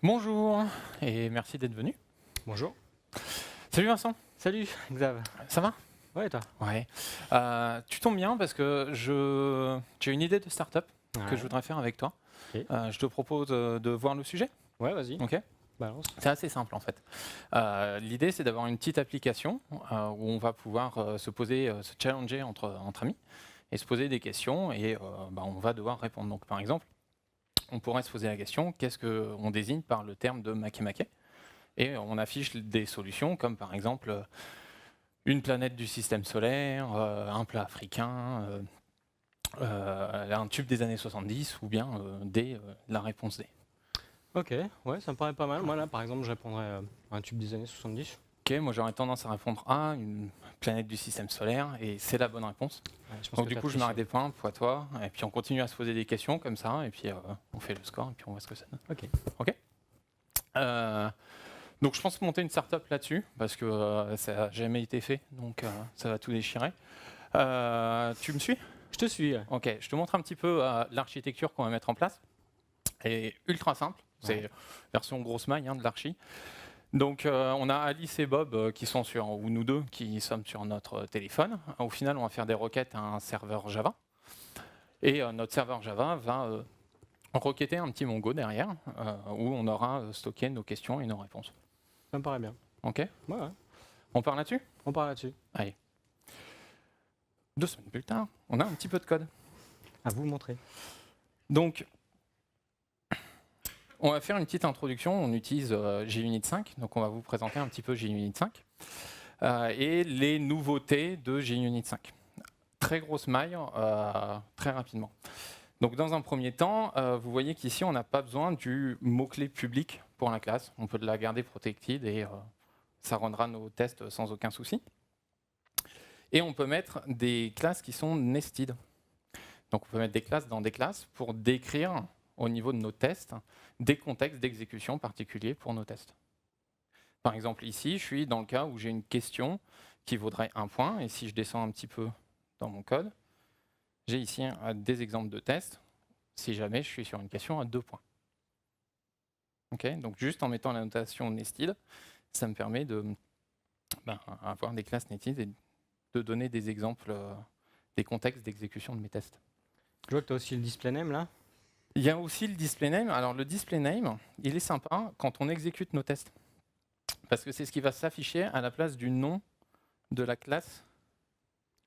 Bonjour et merci d'être venu. Bonjour. Salut Vincent, Salut, Xav. ça va? Ouais, et toi? Ouais. Tu tombes bien parce que j'ai une idée de start-up que je Ouais, voudrais faire avec toi. ok. Je te propose de voir le sujet. Ouais, vas-y, Ok. balance. C'est assez simple en fait. L'idée c'est d'avoir une petite application où on va pouvoir se poser, se challenger entre amis et se poser des questions et on va devoir répondre. Donc par exemple, on pourrait se poser la question qu'est-ce qu'on désigne par le terme de makemake? Et on affiche des solutions comme par exemple une planète du système solaire, un plat africain, un tube des années 70 ou bien la réponse D. Ok, ouais, ça me paraît pas mal. Moi, là, par exemple, je répondrais à un tube des années 70. Ok, moi j'aurais tendance à répondre A, une planète du système solaire, et c'est la bonne réponse. Ouais, je pense Donc que du t'as coup je triché. marque des points pour toi, et puis on continue à se poser des questions comme ça, et puis on fait le score, et puis on voit ce que ça donne. Ok. Ok. Euh, donc je pense monter une startup là-dessus, parce que ça n'a jamais été fait, donc ça va tout déchirer. Tu me suis? Je te suis. Ouais. Ok, je te montre un petit peu l'architecture qu'on va mettre en place. Elle est ultra simple, Ouais. c'est version grosse maille de l'archi. Donc on a Alice et Bob qui sont sur, ou nous deux qui sommes sur notre téléphone. Au final, on va faire des requêtes à un serveur Java. Et notre serveur Java va requêter un petit Mongo derrière où on aura stocké nos questions et nos réponses. Ça me paraît bien. Ok. Ouais, ouais. On part là-dessus? On part là-dessus. Allez. 2 semaines plus tard, on a un petit peu de code. À vous montrer. Donc, on va faire une petite introduction. On utilise JUnit 5, donc on va vous présenter un petit peu JUnit 5 et les nouveautés de JUnit 5. Très grosse maille, très rapidement. Donc dans un premier temps, vous voyez qu'ici on n'a pas besoin du mot-clé public pour la classe. On peut la garder protected et ça rendra nos tests sans aucun souci. Et on peut mettre des classes qui sont nested. Donc on peut mettre des classes dans des classes pour décrire au niveau de nos tests des contextes d'exécution particuliers pour nos tests. Par exemple ici, je suis dans le cas où j'ai une question qui vaudrait 1 point, et si je descends un petit peu dans mon code, j'ai ici des exemples de tests, si jamais je suis sur une question à 2 points. Okay, donc juste en mettant la notation nested, ça me permet de avoir des classes nested et de donner des exemples, des contextes d'exécution de mes tests. Je vois que tu as aussi le display name là. Il y a aussi le display name. Alors le display name, il est sympa quand on exécute nos tests. Parce que c'est ce qui va s'afficher à la place du nom de la classe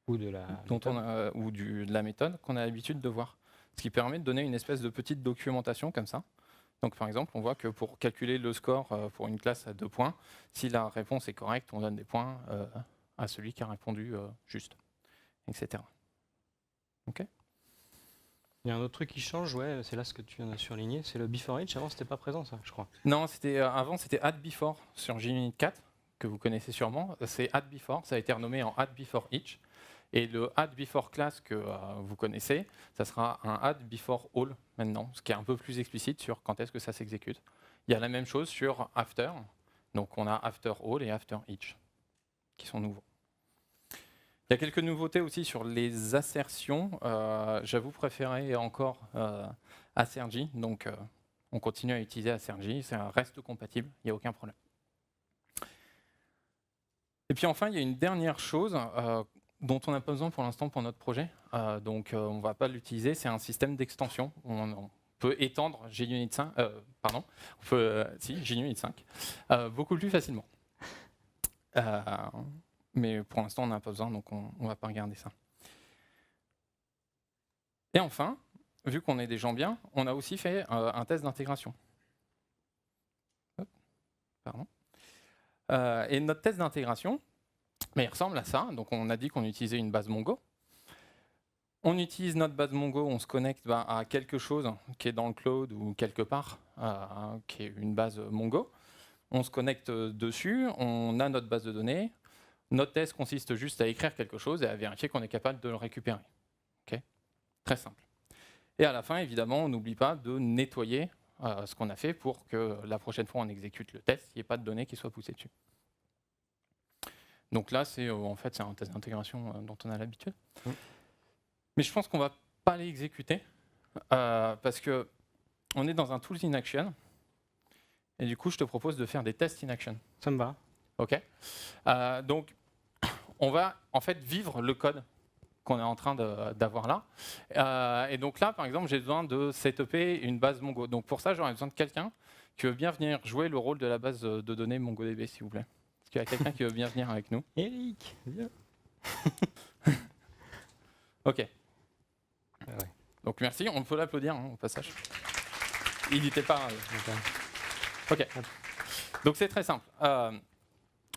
Ou de la dont méthode. ou de la méthode qu'on a l'habitude de voir. Ce qui permet de donner une espèce de petite documentation comme ça. Donc par exemple, on voit que pour calculer le score pour une classe à 2 points, si la réponse est correcte, on donne des points à celui qui a répondu juste, etc. Ok. Il y a un autre truc qui change, ouais, c'est là ce que tu viens de surligner, c'est le before each. Avant, c'était pas présent, ça, je crois. Non, avant c'était add before sur JUnit 4 que vous connaissez sûrement. C'est add before, ça a été renommé en add before each. Et le add before class que vous connaissez, ça sera un add before all maintenant, ce qui est un peu plus explicite sur quand est-ce que ça s'exécute. Il y a la même chose sur after, donc on a after all et after each qui sont nouveaux. Il y a quelques nouveautés aussi sur les assertions. J'avoue préférer encore Assergy, donc on continue à utiliser Assergy, ça reste compatible, il n'y a aucun problème. Et puis enfin, il y a une dernière chose dont on n'a pas besoin pour l'instant pour notre projet, donc on ne va pas l'utiliser, c'est un système d'extension. On peut étendre JUnit 5, JUnit 5 beaucoup plus facilement. Mais pour l'instant, on n'a pas besoin, donc on ne va pas regarder ça. Et enfin, vu qu'on est des gens bien, on a aussi fait un test d'intégration. Pardon. Et notre test d'intégration, il ressemble à ça. Donc on a dit qu'on utilisait une base Mongo. On utilise notre base Mongo, on se connecte à quelque chose qui est dans le cloud ou quelque part, qui est une base Mongo. On se connecte dessus, on a notre base de données. Notre test consiste juste à écrire quelque chose et à vérifier qu'on est capable de le récupérer. Okay, très simple. Et à la fin, évidemment, on n'oublie pas de nettoyer ce qu'on a fait pour que la prochaine fois on exécute le test, il n'y ait pas de données qui soient poussées dessus. Donc là, c'est en fait c'est un test d'intégration dont on a l'habitude. Mais je pense qu'on ne va pas l'exécuter parce qu'on est dans un tools in action Et du coup, je te propose de faire des tests in action. Ça me va. OK. Donc, on va en fait vivre le code qu'on est en train d'avoir là. Et donc là, par exemple, j'ai besoin de setuper une base Mongo. Donc pour ça, j'aurais besoin de quelqu'un qui veut bien venir jouer le rôle de la base de données MongoDB, s'il vous plaît. Est-ce qu'il y a quelqu'un qui veut bien venir avec nous? Eric, viens. OK. Ah ouais. Donc merci, on peut l'applaudir au passage. Il n'était pas... OK. Donc c'est très simple.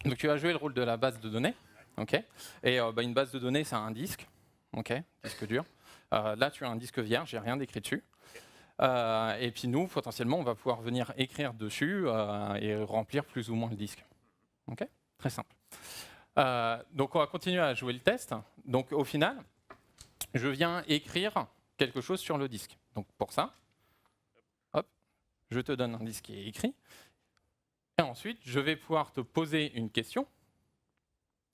Donc tu vas jouer le rôle de la base de données. OK. Et une base de données, c'est un disque. OK, disque dur. Là, tu as un disque vierge, j'ai rien d'écrit dessus. Et puis nous, potentiellement, on va pouvoir venir écrire dessus et remplir plus ou moins le disque. OK, très simple. Donc on va continuer à jouer le test. Donc au final, je viens écrire quelque chose sur le disque. Donc pour ça, hop, je te donne un disque qui est écrit. Et ensuite, je vais pouvoir te poser une question.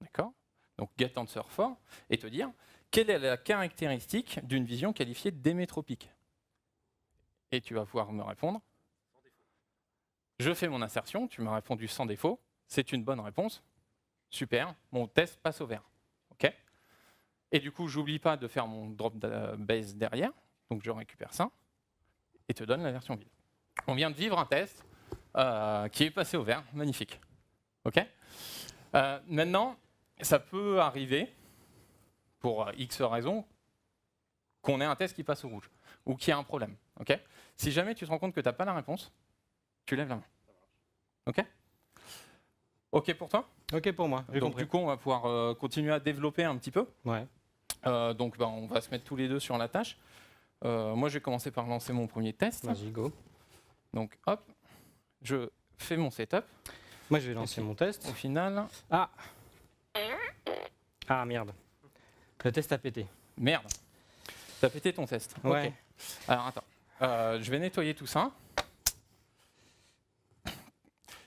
D'accord? Donc get answer for, et te dire quelle est la caractéristique d'une vision qualifiée d'émétropique. Et tu vas pouvoir me répondre. Je fais mon assertion, tu m'as répondu sans défaut, c'est une bonne réponse. Super, mon test passe au vert. OK? Et du coup, j'oublie pas de faire mon drop base derrière, donc je récupère ça et te donne la version vide. On vient de vivre un test qui est passé au vert, magnifique. OK? Maintenant, ça peut arriver, pour X raisons, qu'on ait un test qui passe au rouge ou qu'il y a un problème. OK? Si jamais tu te rends compte que tu n'as pas la réponse, tu lèves la main. OK? OK pour toi? OK pour moi, j'ai Donc compris. du coup, on va pouvoir continuer à développer un petit peu. Ouais. Donc on va se mettre tous les deux sur la tâche. Moi, je vais commencer par lancer mon premier test. Vas-y, go. Donc hop, je fais mon setup. Moi, je vais lancer mon test. Au final, Ah merde. Le test a pété. merde, t'as pété ton test. Ouais. OK. Alors attends, je vais nettoyer tout ça.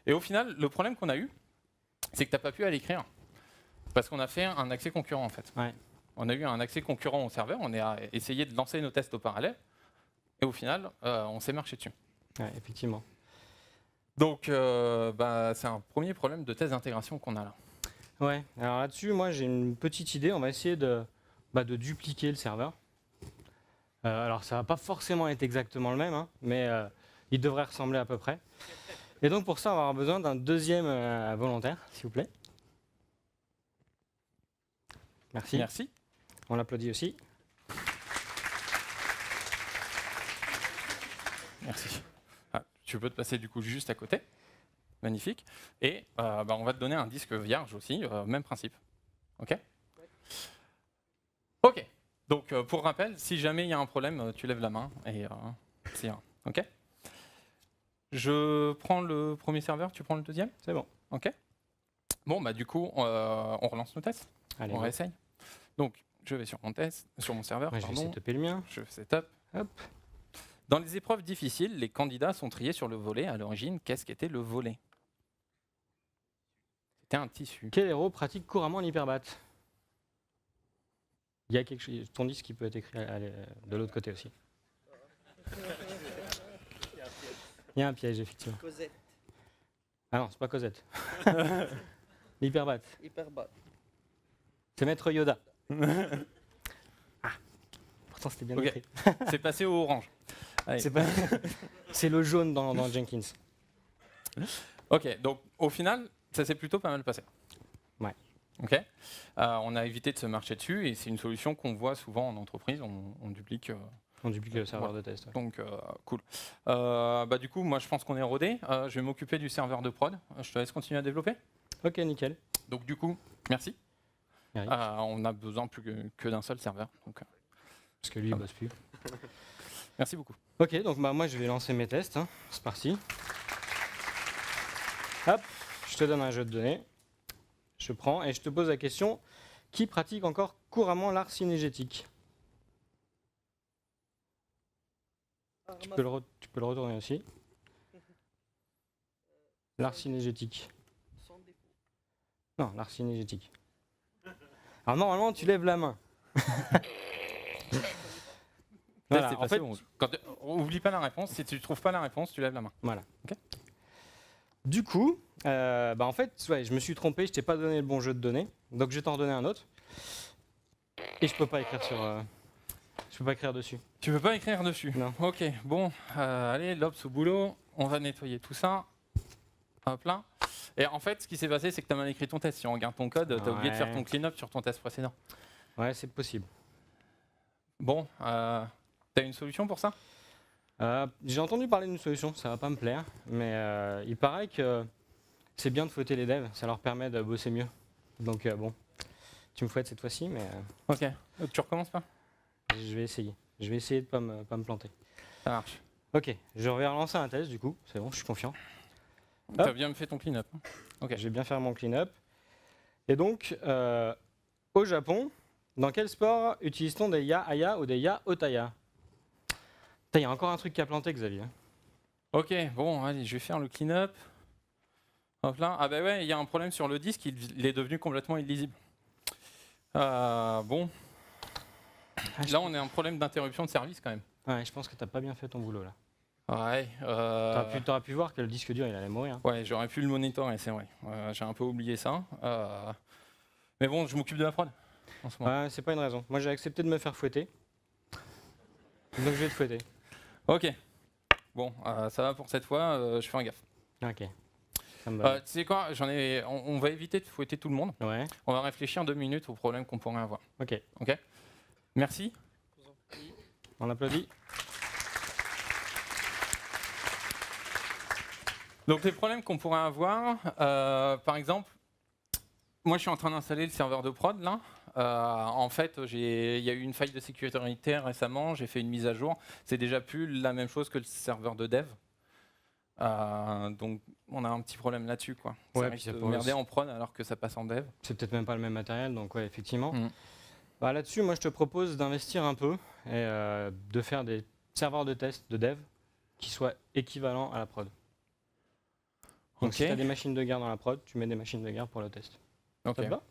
Et au final, le problème qu'on a eu, c'est que t'as pas pu aller écrire. Parce qu'on a fait un accès concurrent en fait. Ouais. On a eu un accès concurrent au serveur, on a essayé de lancer nos tests au parallèle. Et au final, on s'est marché dessus. Ouais, effectivement. Donc, c'est un premier problème de test d'intégration qu'on a là. Ouais, alors là-dessus, moi j'ai une petite idée. On va essayer de dupliquer le serveur. Alors ça va pas forcément être exactement le même, hein, mais il devrait ressembler à peu près. Et donc pour ça, on va avoir besoin d'un deuxième volontaire, s'il vous plaît. Merci. Merci. On l'applaudit aussi. Merci. Tu peux te passer du coup juste à côté. Magnifique. Et on va te donner un disque vierge aussi, même principe. OK? OK. Donc pour rappel, si jamais il y a un problème, tu lèves la main et c'est un. OK? Je prends le premier serveur, tu prends le deuxième? C'est bon. OK? Bon, du coup, on relance nos tests. Allez, On go. réessaye. Donc, je vais sur mon test, sur mon serveur, Ouais, je vais pardon. setuper le mien. Je setup. Hop. Dans les épreuves difficiles, les candidats sont triés sur le volet. À l'origine, qu'est-ce qu'était le volet? C'était un tissu. Quel héros pratique couramment l'hyperbat? Il y a quelque chose. Ton disque qui peut être écrit de l'autre côté aussi. Il y a un piège, effectivement. Cosette, Ah non, c'est pas Cosette. L'hyperbat. Hyperbat. C'est Maître Yoda. Pourtant, c'était bien Ok. écrit. C'est passé au orange. Allez. C'est pas... c'est le jaune dans Jenkins. Ok, donc au final, ça s'est plutôt pas mal passé. Ouais. Ok. On a évité de se marcher dessus et c'est une solution qu'on voit souvent en entreprise. On duplique. On duplique le serveur Ouais. de test. Ouais. Donc cool. Du coup, moi je pense qu'on est rodé. Je vais m'occuper du serveur de prod. Je te laisse continuer à développer. Ok, nickel. Donc du coup, merci. Eric. On a besoin plus que d'un seul serveur. Donc, Parce que lui, il bosse plus. merci beaucoup. Ok, donc moi, je vais lancer mes tests. Hein. C'est parti. Hop, je te donne un jeu de données. Je prends et je te pose la question. Qui pratique encore couramment l'art cinégétique? Tu peux le retourner aussi. L'art cinégétique. Sans défaut. Non, l'art cinégétique. Alors normalement, tu lèves la main. Voilà, Là, c'est en passé fait, au rouge. Oublie pas la réponse. Si tu trouves pas la réponse, tu lèves la main. voilà. Ok. Du coup, en fait, ouais, je me suis trompé, je t'ai pas donné le bon jeu de données, donc je vais t'en redonner un autre. Et je peux pas écrire je peux pas écrire dessus. Tu peux pas écrire dessus. Non. Ok, bon, allez, l'Obs au boulot. On va nettoyer tout ça. Hop là. Et en fait, ce qui s'est passé, c'est que tu as mal écrit ton test. Si on regarde ton code, tu as oublié de faire Ouais. ton clean-up sur ton test précédent. Ouais, c'est possible. Bon, tu as une solution pour ça? J'ai entendu parler d'une solution, ça va pas me plaire, mais il paraît que c'est bien de fouetter les devs, ça leur permet de bosser mieux. Donc bon, tu me fouettes cette fois-ci, mais Ok. Tu recommences pas? je vais essayer. Je vais essayer de pas me planter. Ça marche. Ok, je vais relancer un test du coup, c'est bon, je suis confiant. Tu as bien fait ton clean-up. Ok. Je vais bien faire mon clean-up. Et donc, au Japon, dans quel sport utilise-t-on des ya-aya ou des ya-otaya? Il y a encore un truc qui a planté, Xavier. Ok, bon, allez, je vais faire le clean-up. Hop là. Ah bah ouais, il y a un problème sur le disque, il est devenu complètement illisible. Bon. Là, on a un problème d'interruption de service quand même. Ouais, je pense que t'as pas bien fait ton boulot là. Ouais. T'aurais pu voir que le disque dur il allait mourir. Ouais, j'aurais pu le monitorer, c'est vrai. J'ai un peu oublié ça. Mais bon, je m'occupe de la prod en ce moment. Ouais, c'est pas une raison. Moi j'ai accepté de me faire fouetter. Donc je vais te fouetter. Ok. Bon, ça va pour cette fois, je fais un gaffe. Ok. Ça me va. Tu sais quoi, on va éviter de fouetter tout le monde. Ouais. On va réfléchir 2 minutes aux problèmes qu'on pourrait avoir. Ok. Ok. Merci. On applaudit. Donc les problèmes qu'on pourrait avoir, par exemple, moi je suis en train d'installer le serveur de prod là. En fait, il y a eu une faille de sécurité récemment, j'ai fait une mise à jour. C'est déjà plus la même chose que le serveur de dev. Donc on a un petit problème là-dessus, quoi. Ouais, Ça puis risque ça de pose- merder en prod alors que ça passe en dev. C'est peut-être même pas le même matériel, donc ouais, effectivement. Mm. Là-dessus, moi je te propose d'investir un peu et de faire des serveurs de test de dev qui soient équivalents à la prod. Donc Ok. si tu as des machines de guerre dans la prod, tu mets des machines de guerre pour le test. Ok. Ça te va?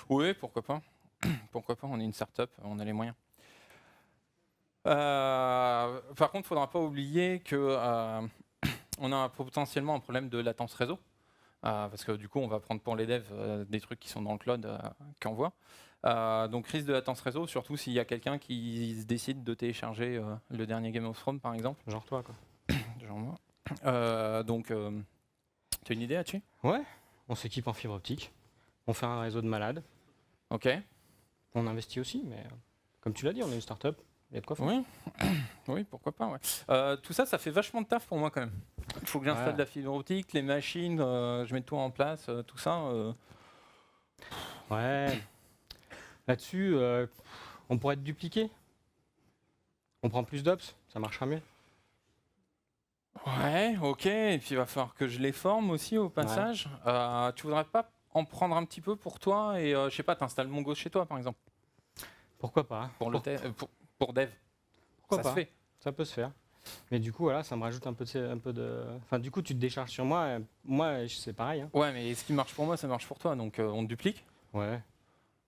Oui, pourquoi pas. Pourquoi pas, on est une start-up, on a les moyens. Par contre, il ne faudra pas oublier que on a potentiellement un problème de latence réseau. Parce que du coup, on va prendre pour les devs des trucs qui sont dans le cloud qui envoient. Donc risque de latence réseau, surtout s'il y a quelqu'un qui se décide de télécharger le dernier Game of Thrones, par exemple. Genre toi, quoi. Genre moi. Donc, tu as une idée là-dessus? Ouais, on s'équipe en fibre optique, on fait un réseau de malades, Ok. on investit aussi, mais comme tu l'as dit, on est une start-up, il y a de quoi faire. Oui, oui, pourquoi pas. Ouais. Tout ça, ça fait vachement de taf pour moi quand même. Il faut que j'installe Ouais. la fibre optique, les machines, je mets tout en place, tout ça. Ouais. Là-dessus, on pourrait être dupliqué. On prend plus d'ops, ça marchera mieux. Ouais, ok. Et puis il va falloir que je les forme aussi au passage. Tu voudrais pas en prendre un petit peu pour toi et je sais pas, t'installes Mongo chez toi par exemple Pourquoi pas? pour pour dev. Pourquoi Ça pas? se fait. Ça peut se faire. Mais du coup, voilà, ça me rajoute un peu de... Enfin, du coup, tu te décharges sur moi. Moi, c'est pareil. Hein. Ouais, mais ce qui marche pour moi, ça marche pour toi. Donc on duplique. Ouais,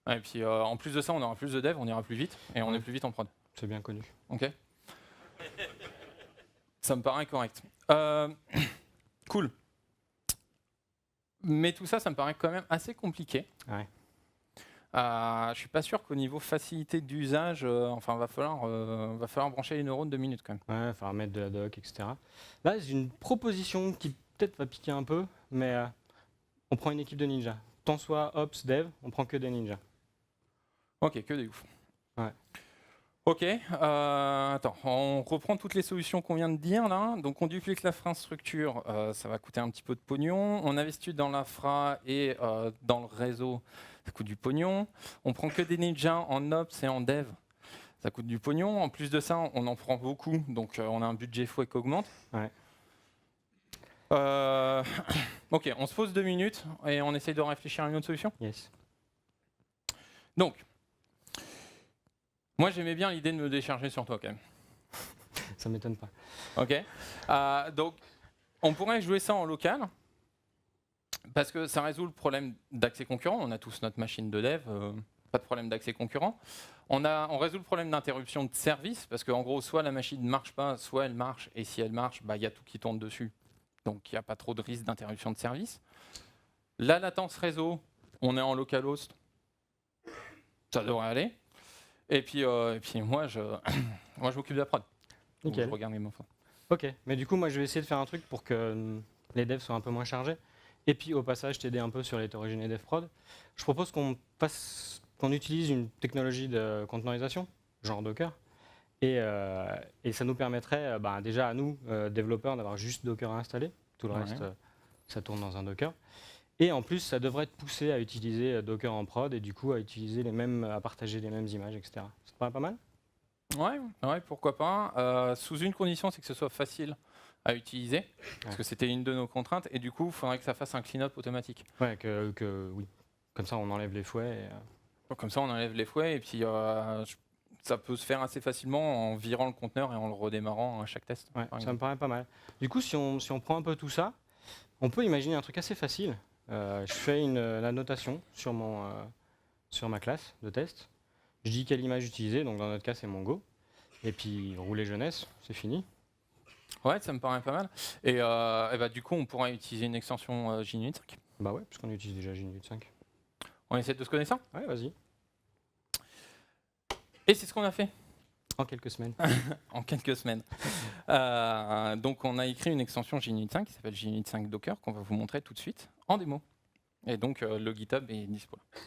Et puis en plus de ça, on aura plus de dev, on ira plus vite et on est plus vite en prod. c'est bien connu. Ok. Ça me paraît correct. Cool. Mais tout ça, ça me paraît quand même assez compliqué. Ouais. Je suis pas sûr qu'au niveau facilité d'usage, enfin, va falloir brancher les neurones 2 minutes quand même. Ouais, il faudra mettre de la doc, etc. Là, j'ai une proposition qui peut-être va piquer un peu, mais on prend une équipe de ninjas. Tant soit ops, dev, on prend que des ninjas. Ok, que des ouf. Ouais. Ok, attends, on reprend toutes les solutions qu'on vient de dire là. Donc on duplique l'infrastructure, ça va coûter un petit peu de pognon. On investit dans l'infra et dans le réseau, ça coûte du pognon. On prend que des ninjas en ops et en dev, ça coûte du pognon. En plus de ça, on en prend beaucoup, donc on a un budget fouet qui augmente. Ouais. Ok, on se pose 2 minutes et on essaye de réfléchir à une autre solution. Yes. Donc, moi j'aimais bien l'idée de me décharger sur toi quand même. Ça m'étonne pas. Ok. Donc, on pourrait jouer ça en local parce que ça résout le problème d'accès concurrent. On a tous notre machine de dev, pas de problème d'accès concurrent. On résout le problème d'interruption de service parce qu'en gros, soit la machine ne marche pas, soit elle marche. Et si elle marche, il y a tout qui tourne dessus. donc il n'y a pas trop de risque d'interruption de service. La latence réseau, on est en localhost, ça devrait aller. Et puis moi, moi, je m'occupe de la prod. Donc, Nickel. je regarde les mots. Ok, mais du coup, moi, je vais essayer de faire un truc pour que les devs soient un peu moins chargés. Et puis, au passage, t'aider un peu sur l'hétérogénéité dev prod. Je propose qu'on utilise une technologie de conteneurisation, genre Docker. Et ça nous permettrait, déjà à nous, développeurs, d'avoir juste Docker installé. Tout le reste, ça tourne dans un Docker. Et en plus, ça devrait te pousser à utiliser Docker en prod et du coup à partager les mêmes images, etc. Ça te paraît pas mal? Ouais, pourquoi pas. Sous une condition, c'est que ce soit facile à utiliser, parce que c'était une de nos contraintes, et du coup, il faudrait que ça fasse un clean-up automatique. Ouais, oui. Comme ça, on enlève les fouets. Comme ça, on enlève les fouets, et puis ça peut se faire assez facilement en virant le conteneur et en le redémarrant à chaque test. Ouais, ça me paraît pas mal. Du coup, si on prend un peu tout ça, on peut imaginer un truc assez facile. Je fais la notation sur ma classe de test. Je dis quelle image utiliser, donc dans notre cas, c'est Mongo. Et puis, rouler jeunesse, c'est fini. Ouais, ça me paraît pas mal. Et du coup, on pourrait utiliser une extension JUnit 5. Bah ouais, puisqu'on utilise déjà JUnit 5. On essaie de se connaître ça? Ouais, vas-y. Et c'est ce qu'on a fait. En quelques semaines. En quelques semaines. Donc, on a écrit une extension JUnit 5 qui s'appelle JUnit 5 Docker qu'on va vous montrer tout de suite en démo. Et donc, le GitHub est dispo là.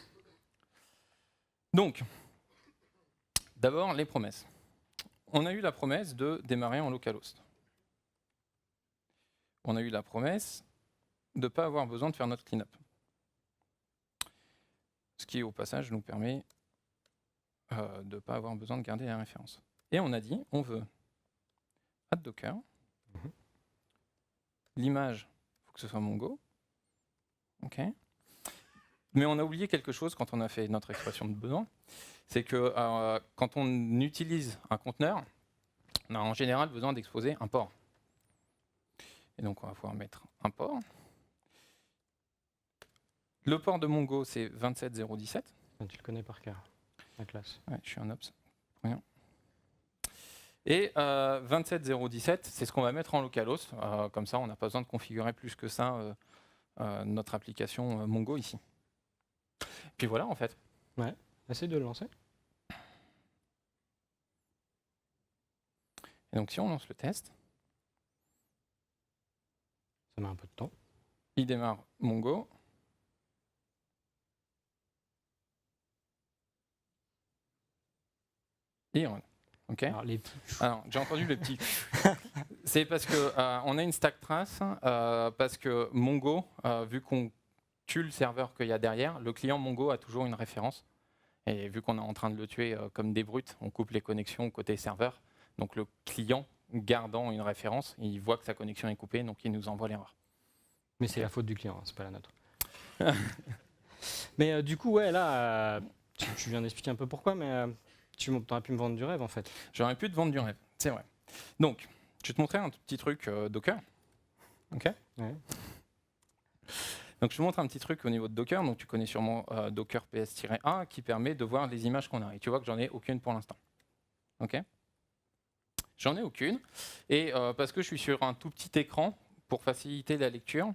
Donc, d'abord, les promesses. On a eu la promesse de démarrer en localhost. On a eu la promesse de ne pas avoir besoin de faire notre cleanup. Ce qui, au passage, nous permet de ne pas avoir besoin de garder la référence. Et on a dit, on veut add Docker. L'image, il faut que ce soit Mongo. OK. Mais on a oublié quelque chose quand on a fait notre expression de besoin. C'est que quand on utilise un conteneur, on a en général besoin d'exposer un port. Et donc, on va pouvoir mettre un port. Le port de Mongo, c'est 27017. Tu le connais par cœur, la classe. Ouais, je suis un ops. Rien. Et 27017, c'est ce qu'on va mettre en localhost. Comme ça, on n'a pas besoin de configurer plus que ça notre application Mongo ici. Puis voilà, en fait. Ouais, essaye de le lancer. Et donc, si on lance le test, ça met un peu de temps. Il démarre Mongo. Et on... OK. Alors, j'ai entendu le petit. C'est parce que on a une stack trace, parce que Mongo, vu qu'on tue le serveur qu'il y a derrière, le client Mongo a toujours une référence. Et vu qu'on est en train de le tuer comme des brutes, on coupe les connexions côté serveur. Donc le client, gardant une référence, il voit que sa connexion est coupée, donc il nous envoie l'erreur. Mais c'est la faute du client, c'est pas la nôtre. Mais du coup, ouais, là, tu viens d'expliquer un peu pourquoi, mais tu aurais pu me vendre du rêve en fait. J'aurais pu te vendre du rêve, c'est vrai. Donc, je vais te montrer un petit truc Docker. OK. Ouais. Donc, je te montre un petit truc au niveau de Docker. Donc, tu connais sûrement Docker PS-A qui permet de voir les images qu'on a. Et tu vois que j'en ai aucune pour l'instant. OK. J'en ai aucune. Et parce que je suis sur un tout petit écran, pour faciliter la lecture,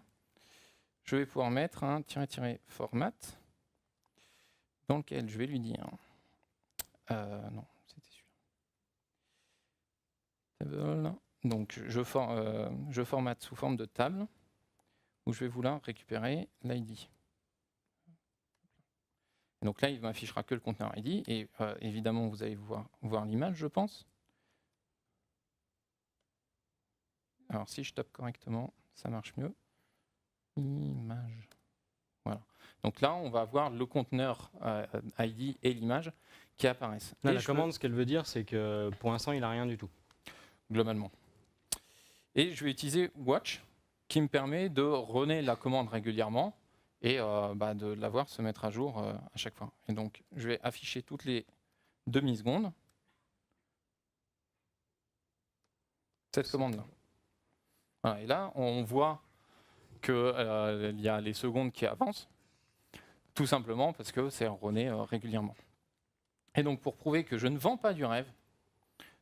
je vais pouvoir mettre un --format dans lequel je vais lui dire... non, c'était celui-là. Table. Donc, je formate sous forme de table où je vais vouloir récupérer l'ID. Donc là, il m'affichera que le conteneur ID et évidemment, vous allez voir l'image, je pense. Alors, si je tape correctement, ça marche mieux. Image. Voilà. Donc là, on va avoir le conteneur ID et l'image qui apparaissent. Là, la commande, ce qu'elle veut dire, c'est que pour l'instant, il n'a rien du tout. Globalement. Et je vais utiliser watch qui me permet de runner la commande régulièrement et de la voir se mettre à jour à chaque fois. Et donc, je vais afficher toutes les demi-secondes cette commande-là. Voilà, et là, on voit qu'il y a les secondes qui avancent, tout simplement parce que c'est runné régulièrement. Et donc, pour prouver que je ne vends pas du rêve,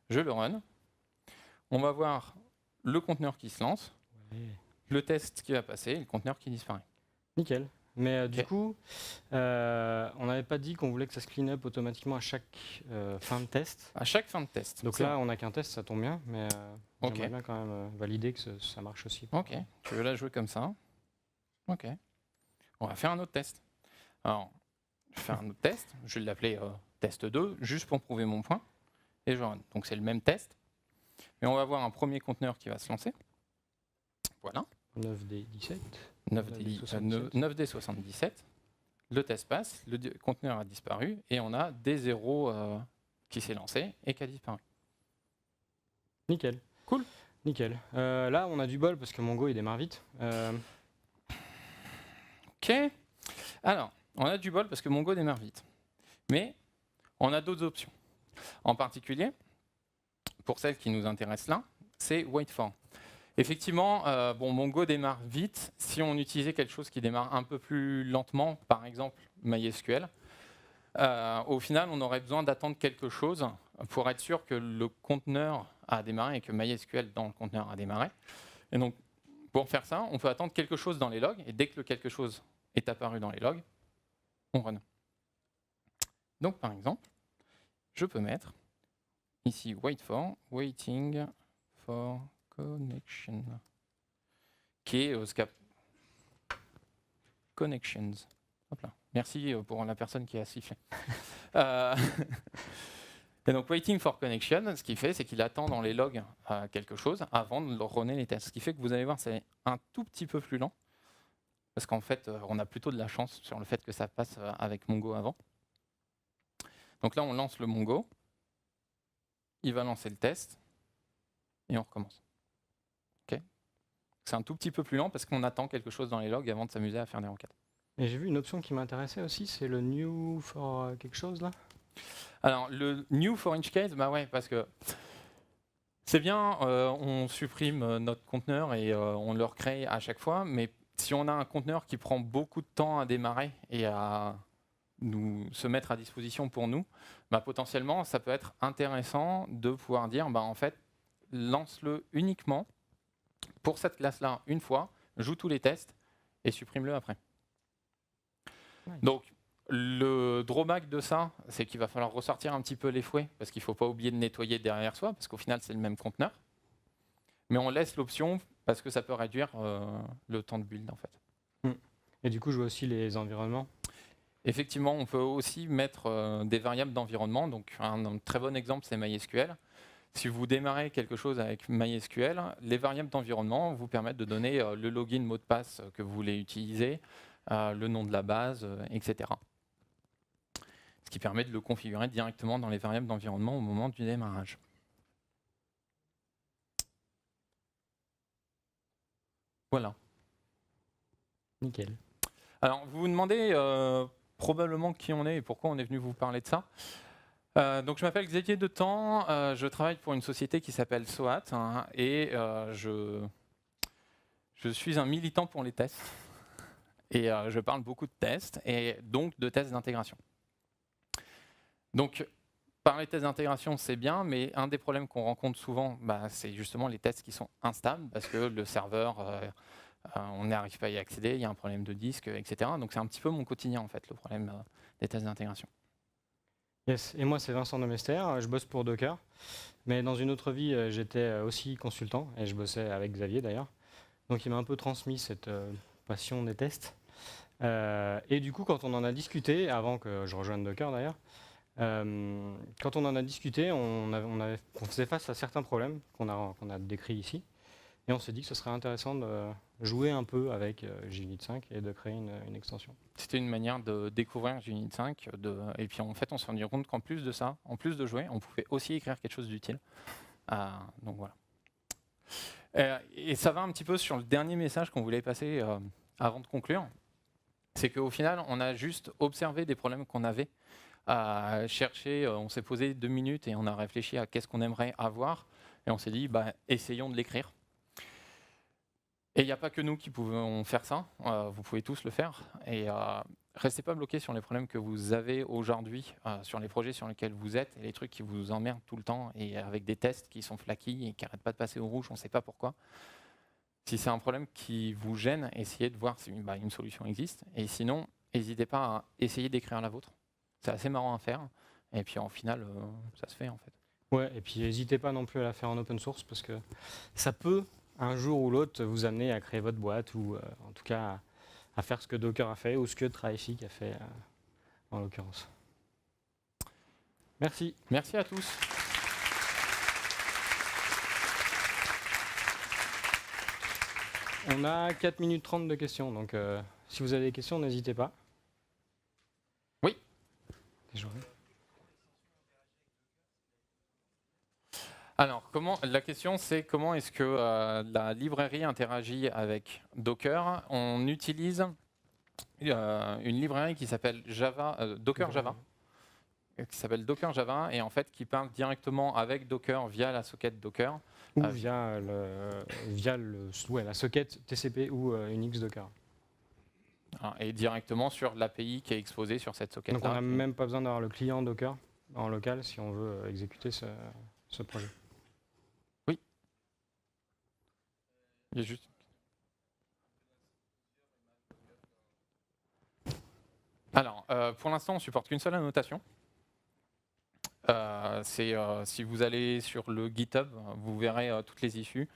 je le run. On va voir le conteneur qui se lance. Ouais. le test qui va passer et le conteneur qui disparaît. Nickel. Mais du Ok. coup, on n'avait pas dit qu'on voulait que ça se clean up automatiquement à chaque fin de test. À chaque fin de test. Donc C'est là, on n'a qu'un test, ça tombe bien, mais Ok. j'aimerais bien quand même valider que ça marche aussi. Ok, tu veux la jouer comme ça? Ok. On va faire un autre test. Alors, je fais un autre test. Je vais l'appeler test 2, juste pour prouver mon point. Et je run. Donc c'est le même test. Mais on va avoir un premier conteneur qui va se lancer. Voilà. 9D17. 9D77. Le test passe, le conteneur a disparu et on a D0 qui s'est lancé et qui a disparu. Nickel. Cool. Nickel. Là, on a du bol parce que Mongo il démarre vite. Ok. Alors, on a du bol parce que Mongo démarre vite. Mais on a d'autres options. En particulier, pour celle qui nous intéresse là, c'est wait for. Effectivement, Mongo démarre vite. Si on utilisait quelque chose qui démarre un peu plus lentement, par exemple MySQL, au final, on aurait besoin d'attendre quelque chose pour être sûr que le conteneur a démarré et que MySQL dans le conteneur a démarré. Et donc, pour faire ça, on peut attendre quelque chose dans les logs. Et dès que le quelque chose est apparu dans les logs, on run. Donc, par exemple, je peux mettre ici waiting for connection, qui est connections. Hop là. Merci pour la personne qui a sifflé. Et donc waiting for connection, ce qu'il fait, c'est qu'il attend dans les logs quelque chose avant de runner les tests. Ce qui fait que vous allez voir, c'est un tout petit peu plus lent, parce qu'en fait, on a plutôt de la chance sur le fait que ça passe avec Mongo avant. Donc là, on lance le Mongo, il va lancer le test, et on recommence. C'est un tout petit peu plus lent parce qu'on attend quelque chose dans les logs avant de s'amuser à faire des requêtes. Et j'ai vu une option qui m'intéressait aussi, c'est le new for quelque chose là. Alors, le new for each case, bah ouais, parce que c'est bien, on supprime notre conteneur et on le recrée à chaque fois, mais si on a un conteneur qui prend beaucoup de temps à démarrer et à se mettre à disposition pour nous, bah potentiellement, ça peut être intéressant de pouvoir dire, bah en fait, lance-le uniquement pour cette classe-là une fois, joue tous les tests et supprime-le après. Nice. Donc, le drawback de ça, c'est qu'il va falloir ressortir un petit peu les fouets, parce qu'il ne faut pas oublier de nettoyer derrière soi, parce qu'au final, c'est le même conteneur. Mais on laisse l'option, parce que ça peut réduire le temps de build, en fait. Et du coup, je vois aussi les environnements. Effectivement, on peut aussi mettre des variables d'environnement. Donc, un très bon exemple, c'est MySQL. Si vous démarrez quelque chose avec MySQL, les variables d'environnement vous permettent de donner le login, mot de passe que vous voulez utiliser, le nom de la base, etc. Ce qui permet de le configurer directement dans les variables d'environnement au moment du démarrage. Voilà. Nickel. Alors, vous vous demandez probablement qui on est et pourquoi on est venu vous parler de ça. Donc je m'appelle Xavier Detemps, je travaille pour une société qui s'appelle SOAT et je suis un militant pour les tests et je parle beaucoup de tests et donc de tests d'intégration. Donc parler de tests d'intégration c'est bien, mais un des problèmes qu'on rencontre souvent, c'est justement les tests qui sont instables parce que le serveur, on n'arrive pas à y accéder, il y a un problème de disque, etc. Donc c'est un petit peu mon quotidien en fait, le problème des tests d'intégration. Yes. Et moi, c'est Vincent Demester, je bosse pour Docker. Mais dans une autre vie, j'étais aussi consultant et je bossais avec Xavier d'ailleurs. Donc il m'a un peu transmis cette passion des tests. Et du coup, quand on en a discuté, avant que je rejoigne Docker d'ailleurs, quand on en a discuté, on faisait face à certains problèmes qu'on a décrits ici. Et on s'est dit que ce serait intéressant de jouer un peu avec JUnit 5 et de créer une extension. C'était une manière de découvrir JUnit 5. Et puis en fait, on s'est rendu compte qu'en plus de ça, en plus de jouer, on pouvait aussi écrire quelque chose d'utile. Donc voilà. Et ça va un petit peu sur le dernier message qu'on voulait passer avant de conclure. C'est qu'au final, on a juste observé des problèmes qu'on avait, cherché, on s'est posé 2 minutes et on a réfléchi à qu'est-ce qu'on aimerait avoir. Et on s'est dit, essayons de l'écrire. Et il n'y a pas que nous qui pouvons faire ça, vous pouvez tous le faire. Et restez pas bloqués sur les problèmes que vous avez aujourd'hui, sur les projets sur lesquels vous êtes, et les trucs qui vous emmerdent tout le temps, et avec des tests qui sont flaky et qui n'arrêtent pas de passer au rouge, on ne sait pas pourquoi. Si c'est un problème qui vous gêne, essayez de voir si une solution existe. Et sinon, n'hésitez pas à essayer d'écrire la vôtre. C'est assez marrant à faire. Et puis en final, ça se fait en fait. Ouais, et puis n'hésitez pas non plus à la faire en open source parce que ça peut, un jour ou l'autre, vous amener à créer votre boîte ou en tout cas à faire ce que Docker a fait ou ce que Traefik a fait en l'occurrence. Merci. Merci à tous. On a 4 minutes 30 de questions, donc si vous avez des questions, n'hésitez pas. Oui. Alors, la question c'est comment est-ce que la librairie interagit avec Docker. On utilise une librairie qui s'appelle Docker Java, qui s'appelle Docker Java, et en fait qui parle directement avec Docker via la socket Docker. Ou via la socket TCP ou Unix Docker. Et directement sur l'API qui est exposée sur cette socket. Donc on n'a même pas besoin d'avoir le client Docker en local si on veut exécuter ce projet. Oui. Il y a juste... Alors, pour l'instant, on ne supporte qu'une seule annotation. Si vous allez sur le GitHub, vous verrez toutes les issues.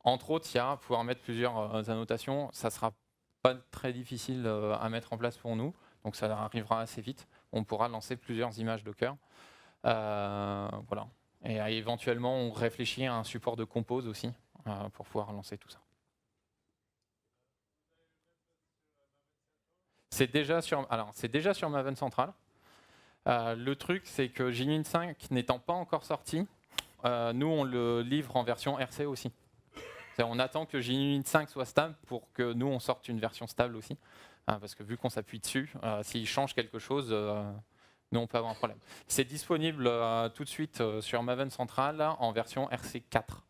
Entre autres, il y a pouvoir mettre plusieurs annotations. Ça ne sera pas très difficile à mettre en place pour nous, donc ça arrivera assez vite. On pourra lancer plusieurs images Docker. Voilà. Et éventuellement, on réfléchit à un support de compose aussi pour pouvoir lancer tout ça. C'est déjà sur Maven Central. Le truc, c'est que JUnit 5 n'étant pas encore sorti, nous, on le livre en version RC aussi. On attend que JUnit 5 soit stable pour que nous, on sorte une version stable aussi. Parce que vu qu'on s'appuie dessus, s'il change quelque chose, nous, on peut avoir un problème. C'est disponible tout de suite sur Maven Central en version RC4.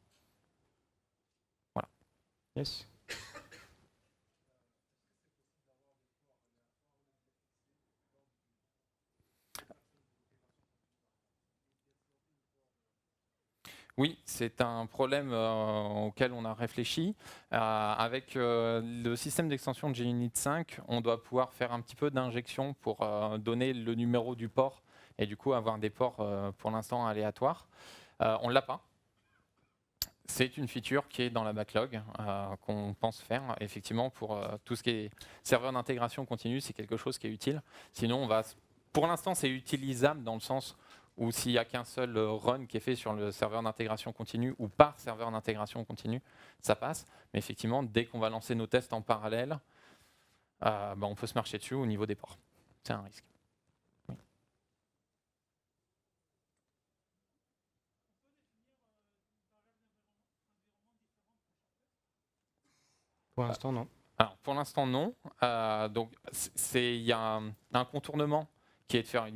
Voilà. Yes. Oui, c'est un problème auquel on a réfléchi. Avec le système d'extension de JUnit 5, on doit pouvoir faire un petit peu d'injection pour donner le numéro du port et du coup avoir des ports pour l'instant aléatoires. On ne l'a pas. C'est une feature qui est dans la backlog qu'on pense faire. Effectivement, pour tout ce qui est serveur d'intégration continue, c'est quelque chose qui est utile. Sinon, pour l'instant, c'est utilisable dans le sens où s'il n'y a qu'un seul run qui est fait sur le serveur d'intégration continue ou par serveur d'intégration continue, ça passe. Mais effectivement, dès qu'on va lancer nos tests en parallèle, on peut se marcher dessus au niveau des ports. C'est un risque. Oui. Pour l'instant, non. Alors, pour l'instant, non. Donc, il y a un contournement qui est de faire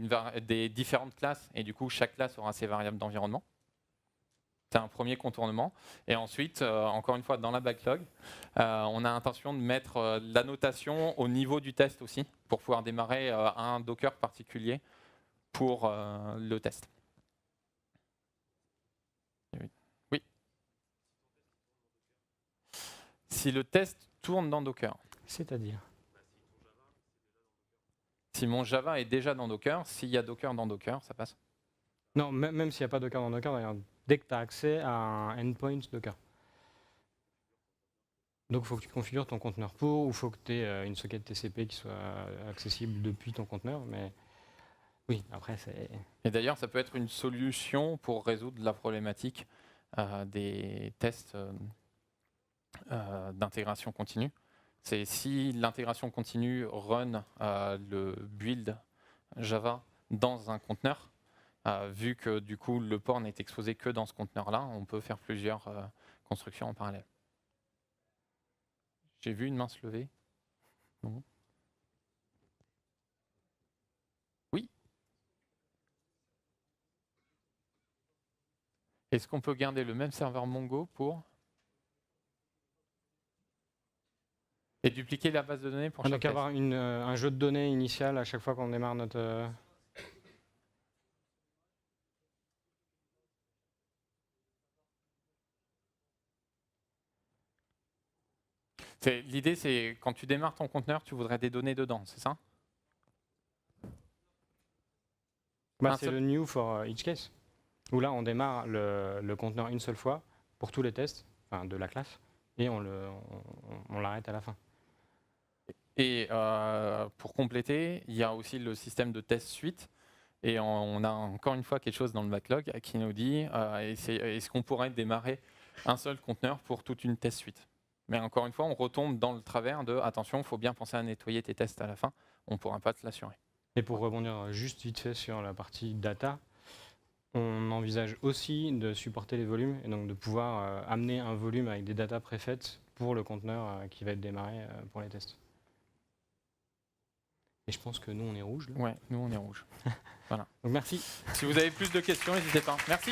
des différentes classes, et du coup, chaque classe aura ses variables d'environnement. C'est un premier contournement. Et ensuite, encore une fois, dans la backlog, on a l'intention de mettre l'annotation au niveau du test aussi, pour pouvoir démarrer un Docker particulier pour le test. Oui. Si le test tourne dans Docker. C'est-à-dire ? Si mon Java est déjà dans Docker, s'il y a Docker dans Docker, ça passe. Non, même s'il n'y a pas Docker dans Docker, d'ailleurs, dès que tu as accès à un endpoint Docker. Donc il faut que tu configures ton conteneur pour, ou il faut que tu aies une socket TCP qui soit accessible depuis ton conteneur. Mais oui, après c'est... Et d'ailleurs, ça peut être une solution pour résoudre la problématique des tests d'intégration continue. C'est si l'intégration continue run le build Java dans un conteneur, vu que du coup le port n'est exposé que dans ce conteneur-là, on peut faire plusieurs constructions en parallèle. J'ai vu une main se lever. Non. Oui. Est-ce qu'on peut garder le même serveur Mongo pour... Et dupliquer la base de données pour chaque Donc test. avoir un jeu de données initial à chaque fois qu'on démarre notre... L'idée, c'est quand tu démarres ton conteneur, tu voudrais des données dedans, c'est ça? C'est le new for each case, où là, on démarre le conteneur une seule fois pour tous les tests de la classe, et on l'arrête à la fin. Et pour compléter, il y a aussi le système de test suite. Et on a encore une fois quelque chose dans le backlog qui nous dit est-ce qu'on pourrait démarrer un seul conteneur pour toute une test suite. Mais encore une fois, on retombe dans le travers de attention, il faut bien penser à nettoyer tes tests à la fin. On ne pourra pas te l'assurer. Et pour rebondir juste vite fait sur la partie data, on envisage aussi de supporter les volumes et donc de pouvoir amener un volume avec des datas préfaites pour le conteneur qui va être démarré pour les tests. Et je pense que nous, on est rouge. Là. Ouais, nous, on est rouge. Voilà. Donc merci. Si vous avez plus de questions, n'hésitez pas. Merci.